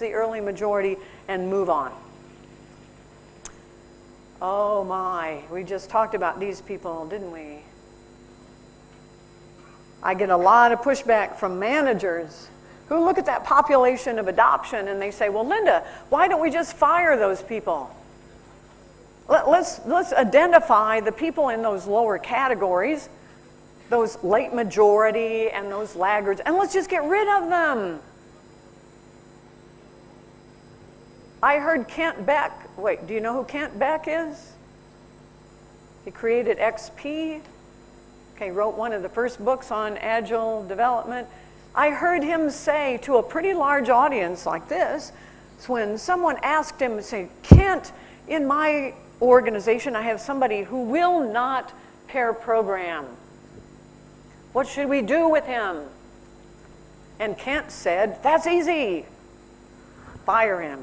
the early majority and move on. Oh my, we just talked about these people, didn't we? I get a lot of pushback from managers who look at that population of adoption and they say, well, Linda, why don't we just fire those people? Let's identify the people in those lower categories, those late majority and those laggards, and let's just get rid of them. I heard Kent Beck. Wait, do you know who Kent Beck is? He created XP. Okay, wrote one of the first books on agile development. I heard him say to a pretty large audience like this, when someone asked him, say, Kent, in my organization I have somebody who will not pair program. What should we do with him? And Kent said, that's easy. Fire him.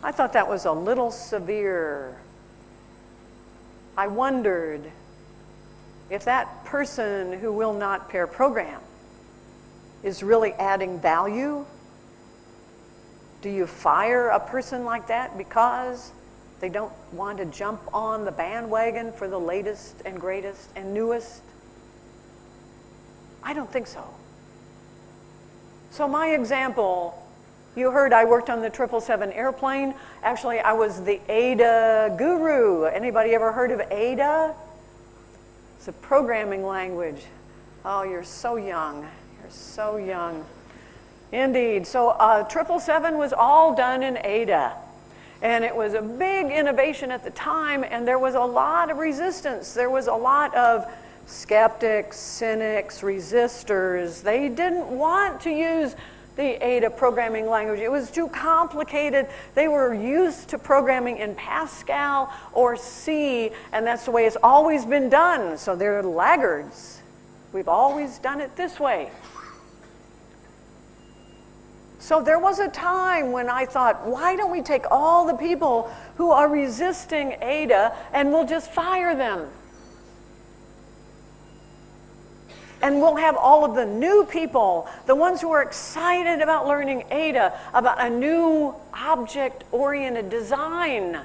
I thought that was a little severe. I wondered if that person who will not pair program is really adding value. Do you fire a person like that because they don't want to jump on the bandwagon for the latest and greatest and newest? I don't think so. So my example, you heard I worked on the 777 airplane. Actually, I was the ADA guru. Anybody ever heard of ADA? It's a programming language. Oh, you're so young. You're so young. Indeed. So 777 was all done in ADA. And it was a big innovation at the time, and there was a lot of resistance. There was a lot of skeptics, cynics, resistors. They didn't want to use the ADA programming language. It was too complicated. They were used to programming in Pascal or C, and that's the way it's always been done. So they're laggards. We've always done it this way. So there was a time when I thought, why don't we take all the people who are resisting ADA and we'll just fire them? And we'll have all of the new people, the ones who are excited about learning ADA, about a new object-oriented design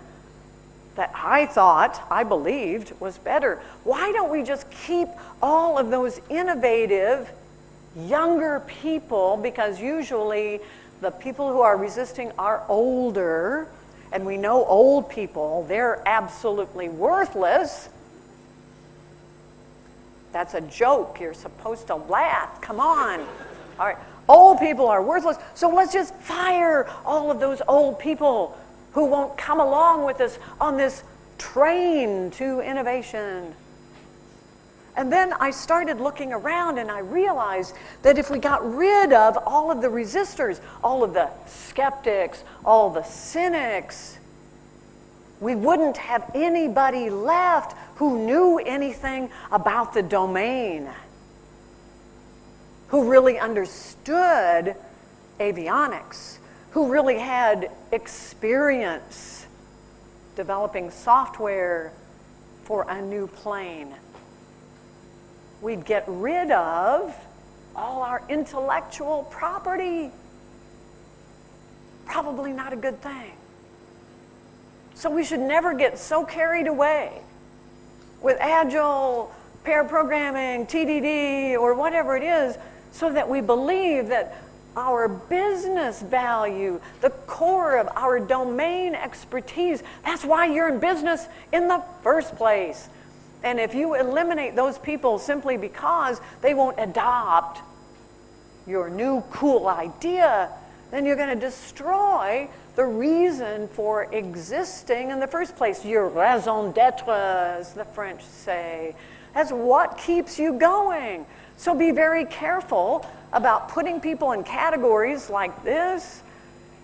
that I believed was better. Why don't we just keep all of those innovative, younger people, because usually the people who are resisting are older, and we know old people, they're absolutely worthless. That's a joke. You're supposed to laugh. Come on. All right. Old people are worthless. So let's just fire all of those old people who won't come along with us on this train to innovation. And then I started looking around and I realized that if we got rid of all of the resistors, all of the skeptics, all the cynics, we wouldn't have anybody left who knew anything about the domain, who really understood avionics, who really had experience developing software for a new plane. We'd get rid of all our intellectual property. Probably not a good thing. So we should never get so carried away with agile, pair programming, TDD, or whatever it is, so that we believe that our business value, the core of our domain expertise, that's why you're in business in the first place. And if you eliminate those people simply because they won't adopt your new cool idea, then you're going to destroy the reason for existing in the first place. Your raison d'etre, as the French say. That's what keeps you going. So be very careful about putting people in categories like this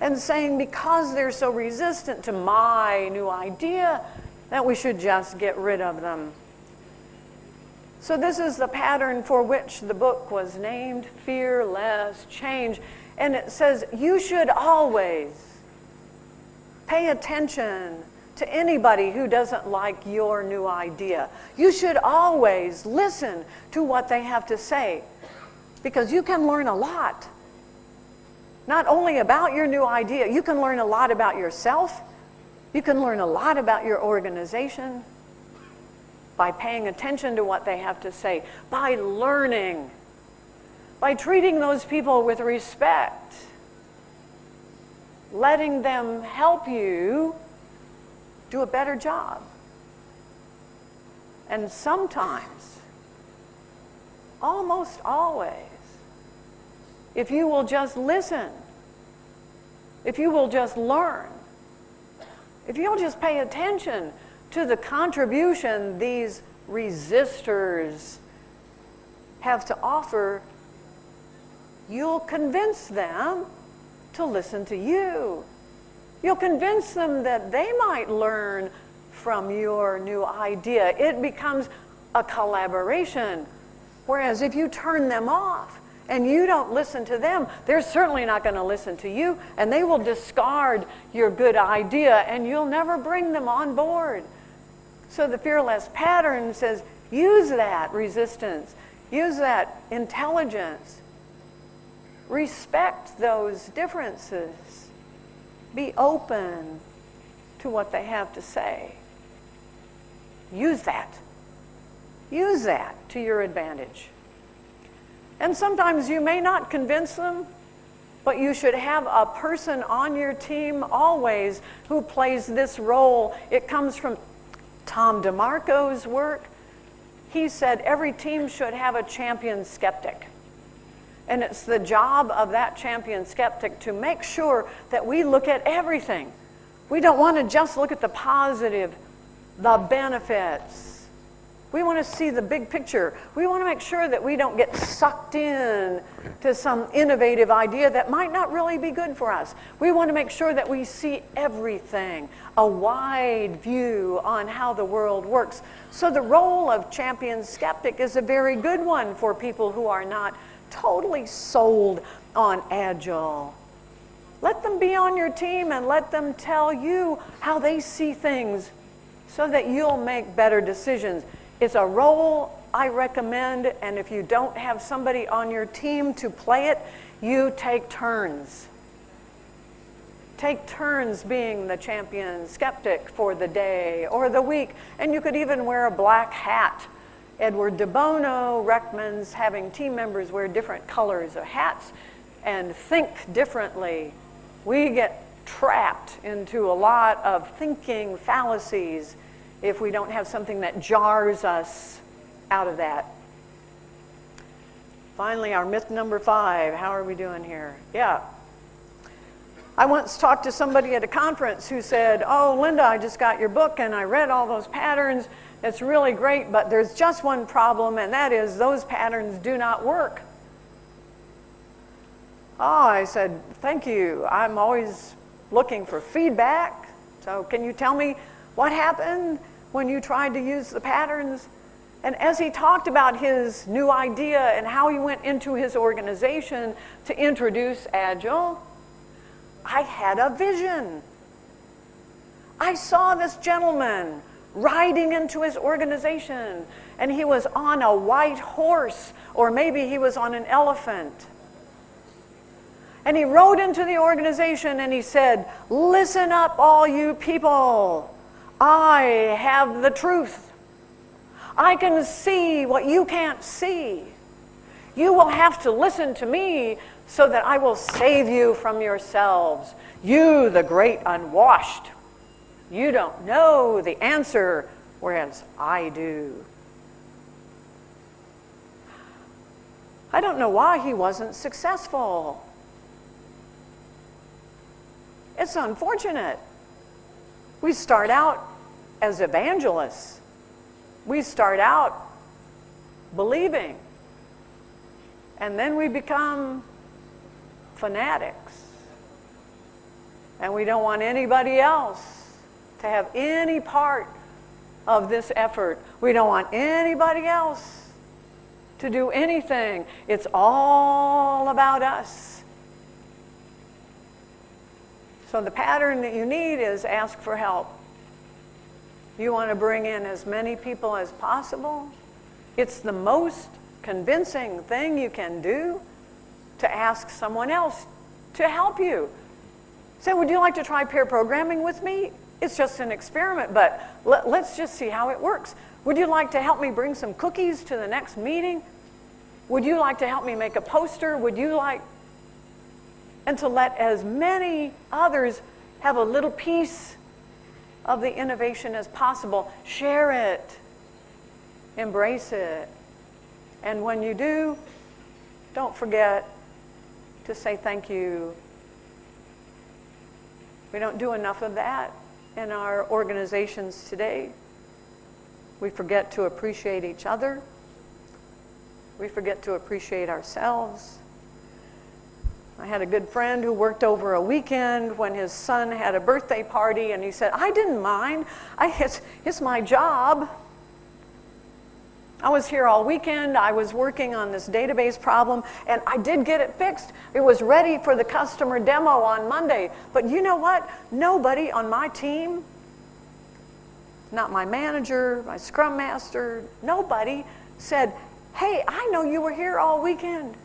and saying because they're so resistant to my new idea that we should just get rid of them. So this is the pattern for which the book was named, Fearless Change. And it says you should always pay attention to anybody who doesn't like your new idea. You should always listen to what they have to say. because you can learn a lot. Not only about your new idea, you can learn a lot about yourself. You can learn a lot about your organization by paying attention to what they have to say, by learning, by treating those people with respect, letting them help you do a better job. And sometimes, almost always, if you will just listen, if you will just learn, if you'll just pay attention to the contribution these resistors have to offer, you'll convince them to listen to you. You'll convince them that they might learn from your new idea. It becomes a collaboration. Whereas if you turn them off and you don't listen to them, they're certainly not going to listen to you, and they will discard your good idea, and you'll never bring them on board. So the fearless pattern says, use that resistance, use that intelligence, respect those differences, be open to what they have to say. Use that. Use that to your advantage. And sometimes you may not convince them, but you should have a person on your team always who plays this role. It comes from Tom DeMarco's work. He said every team should have a champion skeptic. And it's the job of that champion skeptic to make sure that we look at everything. We don't want to just look at the positive, the benefits. We want to see the big picture. We want to make sure that we don't get sucked in to some innovative idea that might not really be good for us. We want to make sure that we see everything, a wide view on how the world works. So the role of champion skeptic is a very good one for people who are not totally sold on Agile. Let them be on your team and let them tell you how they see things so that you'll make better decisions. It's a role I recommend, and if you don't have somebody on your team to play it, you take turns. Take turns being the champion skeptic for the day or the week, and you could even wear a black hat. Edward de Bono recommends having team members wear different colors of hats and think differently. We get trapped into a lot of thinking fallacies if we don't have something that jars us out of that. Finally, our myth number 5. How are we doing here? Yeah. I once talked to somebody at a conference who said, "Oh, Linda, I just got your book and I read all those patterns. It's really great, but there's just one problem, and that is those patterns do not work." Oh, I said, "Thank you. I'm always looking for feedback. So can you tell me what happened when you tried to use the patterns?" And as he talked about his new idea and how he went into his organization to introduce Agile, I had a vision. I saw this gentleman riding into his organization, and he was on a white horse, or maybe he was on an elephant. And he rode into the organization and he said, "Listen up, all you people. I have the truth. I can see what you can't see. You will have to listen to me so that I will save you from yourselves. You, the great unwashed. You don't know the answer, whereas I do." I don't know why he wasn't successful. It's unfortunate. We start out as evangelists. We start out believing, and then we become fanatics. And we don't want anybody else to have any part of this effort. We don't want anybody else to do anything. It's all about us. So the pattern that you need is ask for help. You want to bring in as many people as possible. It's the most convincing thing you can do to ask someone else to help you. Say, would you like to try pair programming with me? It's just an experiment, but let's just see how it works. Would you like to help me bring some cookies to the next meeting? Would you like to help me make a poster? Would you like? And to let as many others have a little piece of the innovation as possible. Share it. Embrace it. And when you do, don't forget to say thank you. We don't do enough of that in our organizations today. We forget to appreciate each other. We forget to appreciate ourselves. I had a good friend who worked over a weekend when his son had a birthday party, and he said, I didn't mind. It's my job. I was here all weekend. I was working on this database problem, and I did get it fixed. It was ready for the customer demo on Monday. But you know what? Nobody on my team, not my manager, my scrum master, nobody said, hey, I know you were here all weekend.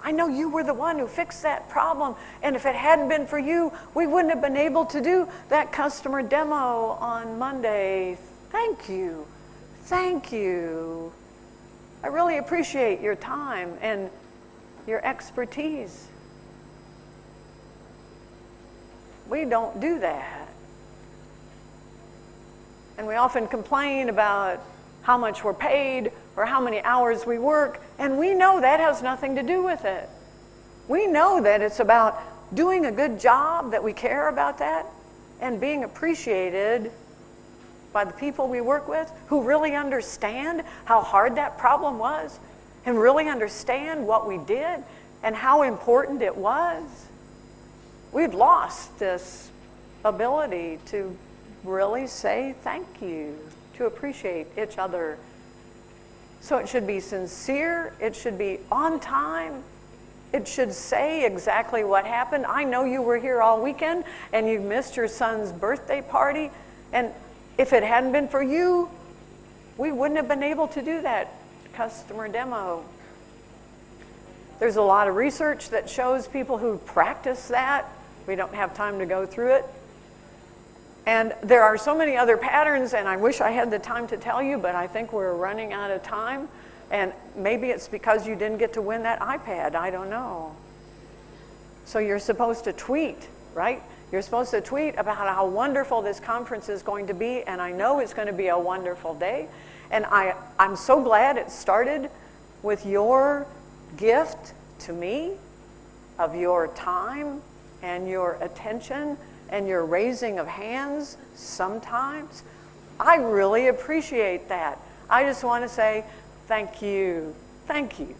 I know you were the one who fixed that problem, and if it hadn't been for you, we wouldn't have been able to do that customer demo on Monday. Thank you. Thank you. I really appreciate your time and your expertise. We don't do that. And we often complain about how much we're paid or how many hours we work, and we know that has nothing to do with it. We know that it's about doing a good job, that we care about that, and being appreciated by the people we work with who really understand how hard that problem was and really understand what we did and how important it was. We've lost this ability to really say thank you, to appreciate each other. So it should be sincere, it should be on time, it should say exactly what happened. I know you were here all weekend and you missed your son's birthday party, and if it hadn't been for you, we wouldn't have been able to do that customer demo. There's a lot of research that shows people who practice that. We don't have time to go through it. And there are so many other patterns, and I wish I had the time to tell you, but I think we're running out of time. And maybe it's because you didn't get to win that iPad. I don't know. So you're supposed to tweet, right? You're supposed to tweet about how wonderful this conference is going to be, and I know it's going to be a wonderful day. And I'm so glad it started with your gift to me of your time and your attention and your raising of hands sometimes. I really appreciate that. I just want to say thank you. Thank you.